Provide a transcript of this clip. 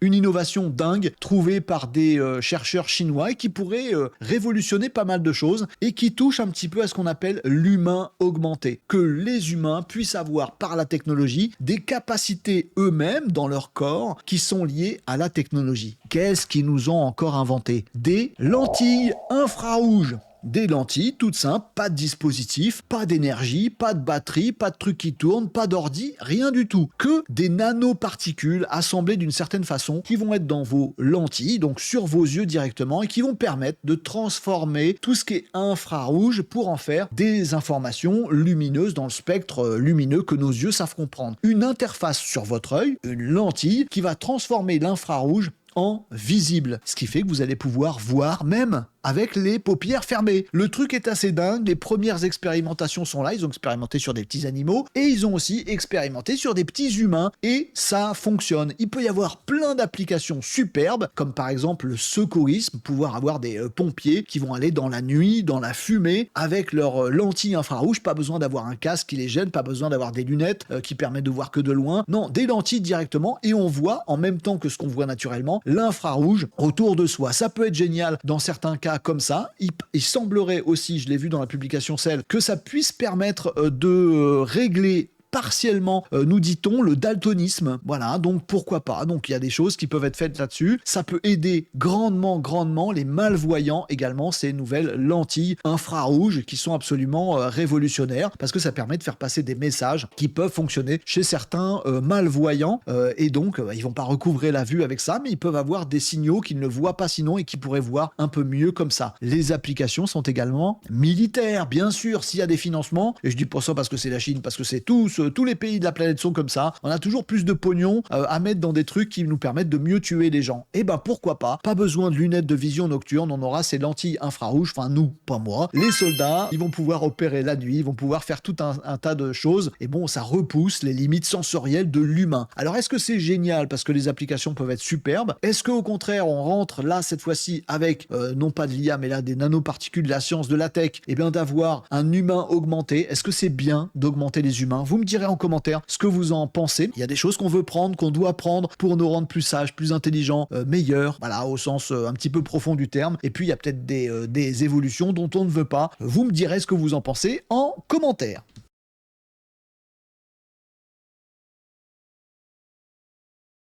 Une innovation dingue trouvée par des chercheurs chinois et qui pourrait révolutionner pas mal de choses et qui touche un petit peu à ce qu'on appelle l'humain augmenté. Que les humains puissent avoir par la technologie des capacités eux-mêmes dans leur corps qui sont liées à la technologie. Qu'est-ce qu'ils nous ont encore inventé? Des lentilles infrarouges. Des lentilles toutes simples, pas de dispositif, pas d'énergie, pas de batterie, pas de truc qui tourne, pas d'ordi, rien du tout. Que des nanoparticules assemblées d'une certaine façon qui vont être dans vos lentilles, donc sur vos yeux directement, et qui vont permettre de transformer tout ce qui est infrarouge pour en faire des informations lumineuses dans le spectre lumineux que nos yeux savent comprendre. Une interface sur votre œil, une lentille qui va transformer l'infrarouge en visible, ce qui fait que vous allez pouvoir voir même avec les paupières fermées. Le truc est assez dingue, les premières expérimentations sont là, ils ont expérimenté sur des petits animaux et ils ont aussi expérimenté sur des petits humains et ça fonctionne. Il peut y avoir plein d'applications superbes, comme par exemple le secourisme, pouvoir avoir des pompiers qui vont aller dans la nuit, dans la fumée, avec leurs lentilles infrarouges, pas besoin d'avoir un casque qui les gêne, pas besoin d'avoir des lunettes qui permettent de voir que de loin, non, des lentilles directement et on voit en même temps que ce qu'on voit naturellement, l'infrarouge autour de soi. Ça peut être génial dans certains cas comme ça. Il semblerait aussi, je l'ai vu dans la publication Cell, que ça puisse permettre de régler partiellement, nous dit-on, le daltonisme. Voilà, donc pourquoi pas. Donc il y a des choses qui peuvent être faites là-dessus. Ça peut aider grandement les malvoyants également, ces nouvelles lentilles infrarouges qui sont absolument révolutionnaires parce que ça permet de faire passer des messages qui peuvent fonctionner chez certains malvoyants et donc ils vont pas recouvrer la vue avec ça, mais ils peuvent avoir des signaux qu'ils ne voient pas sinon et qui pourraient voir un peu mieux comme ça. Les applications sont également militaires, bien sûr, s'il y a des financements, et je dis pas ça parce que c'est la Chine, parce que c'est tous les pays de la planète sont comme ça, on a toujours plus de pognon à mettre dans des trucs qui nous permettent de mieux tuer les gens. Et ben pourquoi pas besoin de lunettes de vision nocturne, on aura ces lentilles infrarouges, enfin nous, pas moi. Les soldats, ils vont pouvoir opérer la nuit, ils vont pouvoir faire tout un tas de choses, et bon, ça repousse les limites sensorielles de l'humain. Alors est-ce que c'est génial parce que les applications peuvent être superbes? Est-ce qu'au contraire, on rentre là, cette fois-ci, avec, non pas de l'IA, mais là, des nanoparticules, de la science, de la tech, et bien d'avoir un humain augmenté? Est-ce que c'est bien d'augmenter les humains? Vous me direz en commentaire ce que vous en pensez. Il y a des choses qu'on veut prendre, qu'on doit prendre pour nous rendre plus sages, plus intelligents, meilleurs, voilà, au sens un petit peu profond du terme. Et puis il y a peut-être des évolutions dont on ne veut pas. Vous me direz ce que vous en pensez en commentaire.